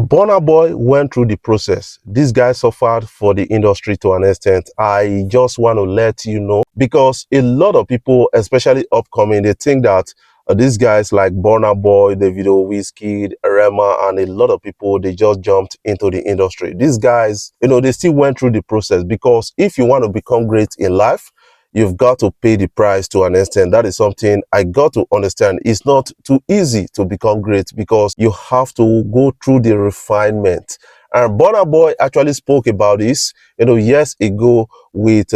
Burna Boy went through the process. This guy suffered for the industry to an extent. I just want to let you know, because a lot of people, especially upcoming, they think that these guys like Burna Boy, Davido, Wizkid, Rema, and a lot of people, they just jumped into the industry. These guys, they still went through the process, because if you want to become great in life, you've got to pay the price to an extent. That is something I got to understand. It's not too easy to become great, because you have to go through the refinement. And Burna Boy actually spoke about this, years ago with,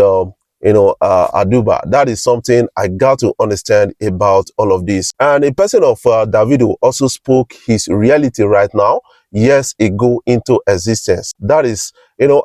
Aduba. That is something I got to understand about all of this. And a person of Davido also spoke his reality right now, years ago into existence. That is,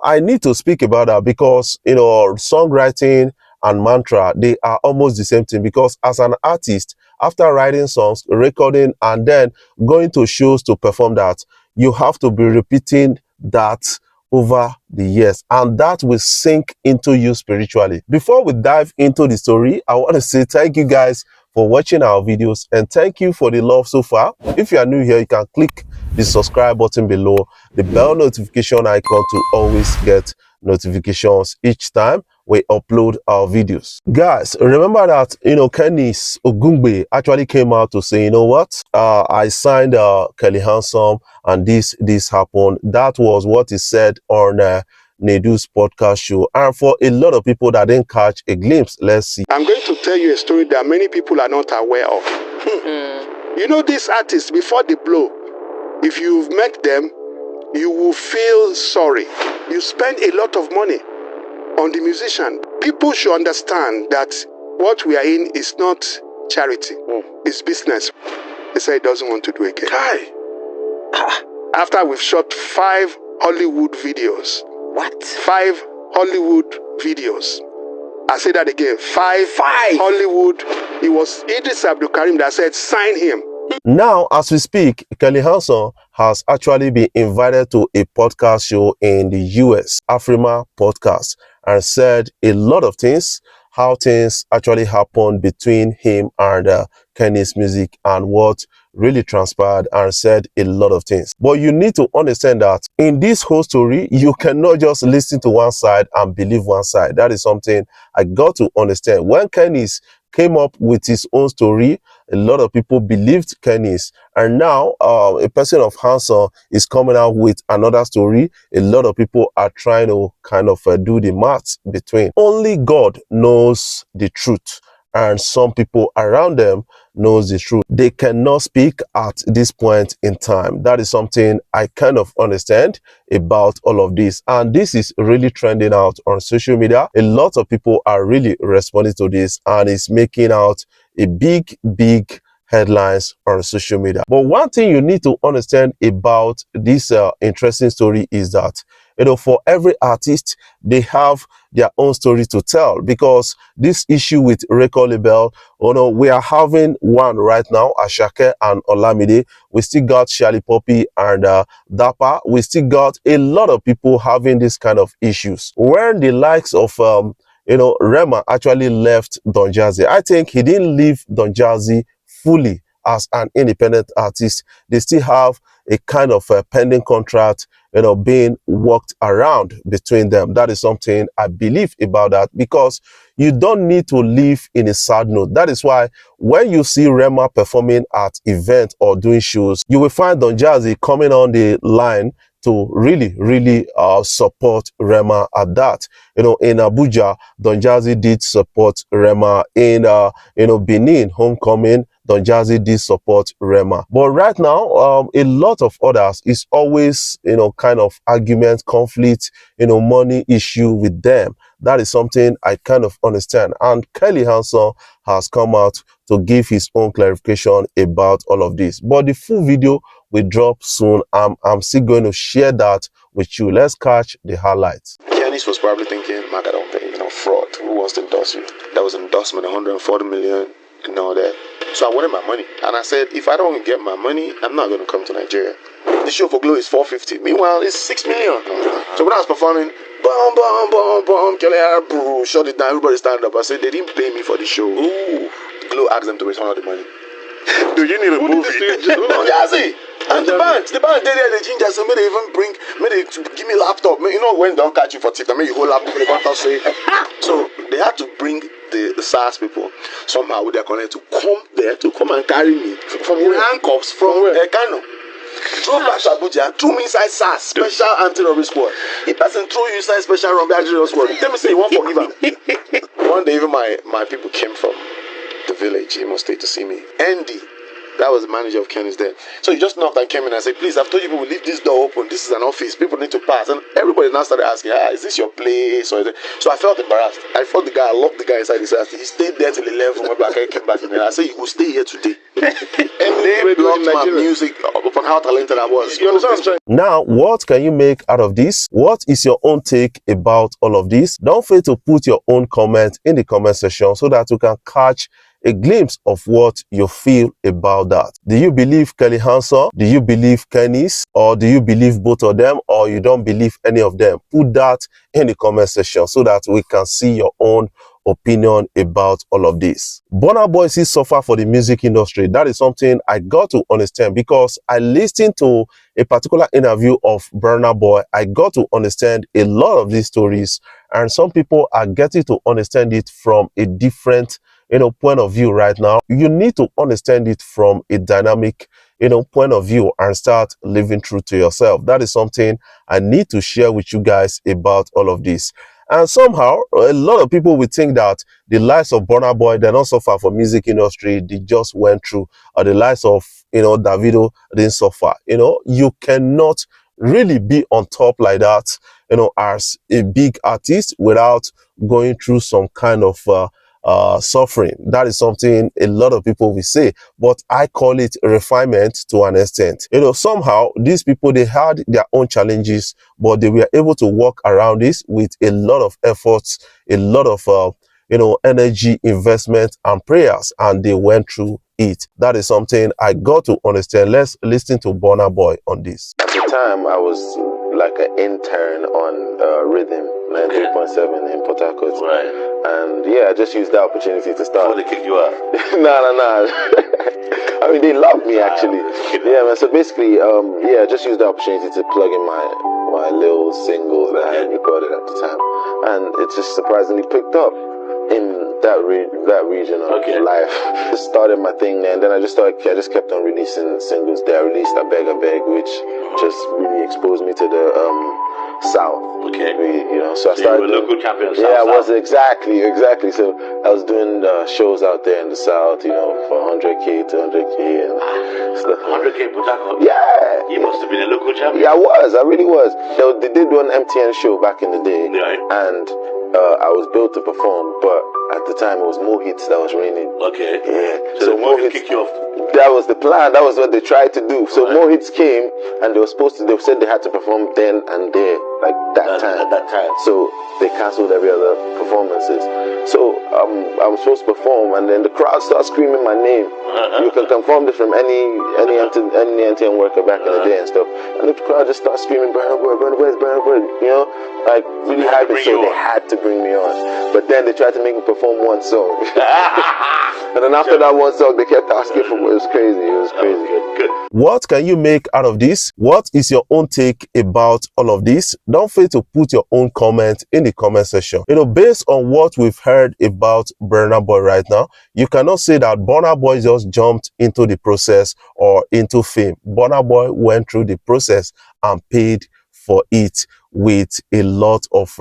I need to speak about that, because, songwriting and mantra, they are almost the same thing, because as an artist, after writing songs, recording, and then going to shows to perform that, you have to be repeating that over the years, and that will sink into you spiritually. Before we dive into the story, I want to say thank you guys for watching our videos, and thank you for the love so far. If you are new here, you can click the subscribe button below, the bell notification icon to always get notifications each time we upload our videos. Guys, remember that, Kennis actually came out to say, what? I signed Kelly Handsome, and this happened. That was what he said on Nedu's podcast show. And for a lot of people that didn't catch a glimpse, let's see. I'm going to tell you a story that many people are not aware of. These artists, before they blow, if you've met them, you will feel sorry. You spend a lot of money on the musician. People should understand that what we are in is not charity. It's business. He said he doesn't want to do it again. After we've shot 5 Hollywood videos. What? 5 Hollywood videos. I say that again. 5 Hollywood. It was Idris Abdul Karim that said, sign him. Now, as we speak, Kelly Handsome has actually been invited to a podcast show in the US, Afrima Podcast, and said a lot of things, how things actually happened between him and Kennis Music, and what really transpired, and said a lot of things. But you need to understand that in this whole story, you cannot just listen to one side and believe one side. That is something I got to understand. When Kennis came up with his own story, a lot of people believed Kennis, and now a person of Handsome is coming out with another story. A lot of people are trying to kind of do the maths between. Only God knows the truth, and some people around them knows the truth. They cannot speak at this point in time. That is something I kind of understand about all of this, and this is really trending out on social media. A lot of people are really responding to this, and it's making out a big headlines on social media. But one thing you need to understand about this interesting story is that, for every artist, they have their own story to tell, because this issue with record label, we are having one right now, Ashake and Olamide. We still got Shali Poppy and Dapper. We still got a lot of people having this kind of issues. When the likes of Rema actually left Don Jazzy, I think he didn't leave Don Jazzy fully as an independent artist. They still have a kind of a pending contract, being worked around between them. That is something I believe about that, because you don't need to live in a sad note. That is why when you see Rema performing at events or doing shows, you will find Don Jazzy coming on the line to really support Rema at that. In Abuja, Don Jazzy did support Rema. In Benin, Homecoming, Don Jazzy did support Rema. But right now, a lot of others is always, kind of argument, conflict, money issue with them. That is something I kind of understand. And Kelly Handsome has come out to give his own clarification about all of this. But the full video will drop soon. I'm still going to share that with you. Let's catch the highlights. Kennis was probably thinking, Maga don't pay, fraud. Who wants to endorse you? That was an endorsement, 140 million and all that. So I wanted my money. And I said, if I don't get my money, I'm not going to come to Nigeria. The show for Glow is 450. Meanwhile, it's 6 million. So when I was performing, Kelly, shut it down, everybody stand up. I said, they didn't pay me for the show. Ooh. Glow asked them to return all the money. Do you need a movie? Don Jazzy. And the band they there, the ginger, so may they even give me laptop. You know when they don't catch you for TikTok, make you hold laptop, they want to say. So they had to bring the SARS people somehow with their connect to come there to come and carry me from handcuffs from Kano. Throw back to Abuja, threw me inside SARS, special anti-robbery squad. A person threw you inside special anti-robbery squad. Tell me say you won't forgive him. One day even my people came from the village, Imo State, to see me. Andy, that was the manager of Kennis then. So he just knocked and came in and said, please, I've told you people, leave this door open. This is an office. People need to pass. And everybody now started asking, is this your place? Or is it? So I felt embarrassed. I fought the guy. I locked the guy inside his house. He stayed there till 11. Went back. I came back in there. I said, you will stay here today. And they blocked my music upon how talented I was. You understand what I'm saying? Now, what can you make out of this? What is your own take about all of this? Don't fail to put your own comment in the comment section so that you can catch a glimpse of what you feel about that. Do you believe Kelly Hanson? Do you believe Kennis? Or do you believe both of them? Or you don't believe any of them? Put that in the comment section so that we can see your own opinion about all of this. Burna Boy still suffer for the music industry. That is something I got to understand because I listened to a particular interview of Burna Boy. I got to understand a lot of these stories, and some people are getting to understand it from a different point of view right now. You need to understand it from a dynamic point of view and start living true to yourself. That is something I need to share with you guys about all of this. And somehow, a lot of people will think that the likes of Burna Boy, they're not suffer for music industry, they just went through, or the likes of, Davido didn't suffer. You cannot really be on top like that, as a big artist without going through some kind of suffering. That is something a lot of people will say, but I call it refinement to an extent. Somehow these people, they had their own challenges, but they were able to work around this with a lot of efforts, a lot of energy, investment and prayers, and they went through it. That is something I got to understand. Let's listen to Burna Boy on this. At the time, I was like an intern on Rhythm 93.7 in Port Harcourt. Right. And yeah, I just used that opportunity to start. Before they kick you out? Nah. I mean, they loved me actually. Yeah, man. So basically, I just used the opportunity to plug in my little singles that I had recorded at the time, and it just surprisingly picked up in that region of life. Just started my thing there, and then I just kept on releasing singles there. I released I Beg, which just really exposed me to the South. Okay. So I started. You were local champion. Yeah, I was exactly. So I was doing shows out there in the South, for 100K, 200K, and stuff. 100K Port Harcourt? Yeah. You must have been a local champion. Yeah, I really was. They did one MTN show back in the day, and I was built to perform, but at the time it was more hits that was raining. Okay. Yeah. So more hits kick you off. That was the plan. That was what they tried to do. So more hits came, and they said they had to perform then and there, like that time. At that time. So they cancelled every other performances. So I was supposed to perform, and then the crowd started screaming my name. You can confirm this from any NTN worker back in the day and stuff. And the crowd just started screaming, Burna Boy, like really hyped. So they had to bring me on. But then they tried to make me perform one song. And then after that one song, they kept asking for more. It was crazy. Good. What can you make out of this? What is your own take about all of this? Don't fail to put your own comment in the comment section. Based on what we've heard about Burna Boy right now, you cannot say that Burna Boy just jumped into the process or into fame. Burna Boy went through the process and paid for it with a lot of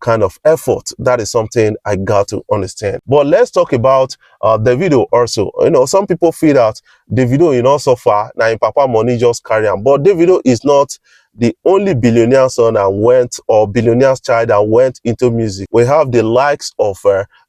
kind of effort. That is something I got to understand. But let's talk about Davido also. Some people feel that Davido, so far now in Papa money just carry on. But Davido is not the only billionaire son or billionaire's child that went into music. We have the likes of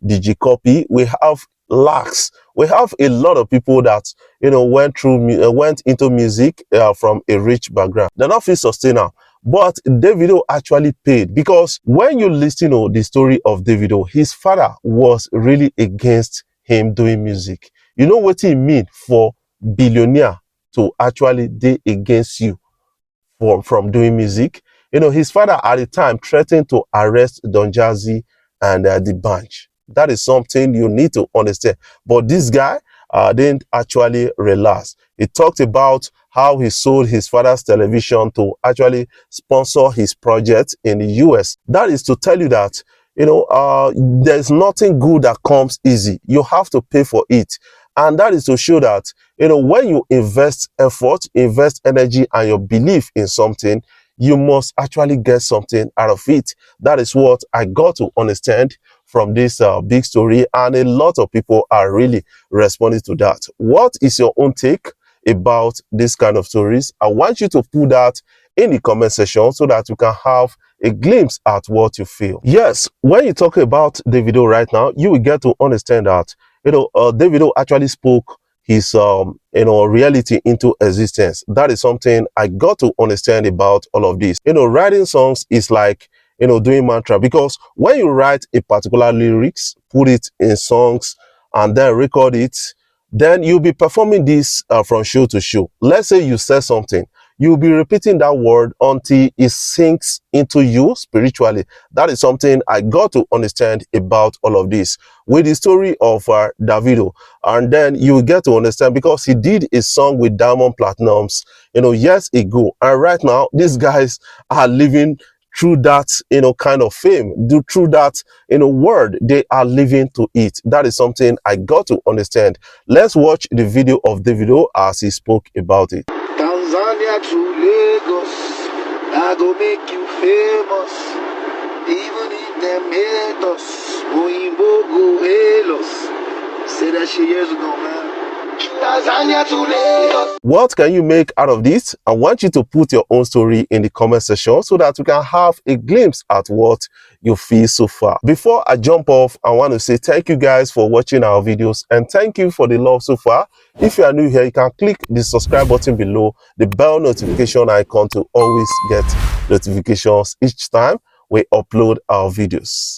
DJ Copy. We have Lax. We have a lot of people that went into music from a rich background. They're not feel sustainable. But Davido actually paid, because when you listen to the story of Davido, his father was really against him doing music. You know what it means for billionaire to actually be against you from doing music? His father at the time threatened to arrest Don Jazzy and the bunch. That is something you need to understand. But this guy didn't actually relax. He talked about how he sold his father's television to actually sponsor his project in the US. That is to tell you that, there's nothing good that comes easy. You have to pay for it. And that is to show that, when you invest effort, invest energy and your belief in something, you must actually get something out of it. That is what I got to understand from this big story. And a lot of people are really responding to that. What is your own take about this kind of stories? I want you to put that in the comment section so that you can have a glimpse at what you feel. Yes, when you talk about Davido right now, you will get to understand that, Davido actually spoke his, reality into existence. That is something I got to understand about all of this. Writing songs is like, doing mantra, because when you write a particular lyrics, put it in songs and then record it, then you'll be performing this from show to show. Let's say you say something, you'll be repeating that word until it sinks into you spiritually. That is something I got to understand about all of this with the story of Davido. And then you get to understand, because he did a song with Diamond Platinums, years ago. And right now, these guys are living through that, kind of fame, through that, word, they are living to it. That is something I got to understand. Let's watch the video of Davido as he spoke about it. Tanzania to Lagos, I go make you famous. Even if them hate us, Oyinbo go hail us. Say that shit years ago, man. Tanzania to Lagos. What can you make out of this? I want you to put your own story in the comment section so that we can have a glimpse at what you feel so far. Before I jump off, I want to say thank you guys for watching our videos and thank you for the love so far. If you are new here, you can click the subscribe button below, the bell notification icon to always get notifications each time we upload our videos.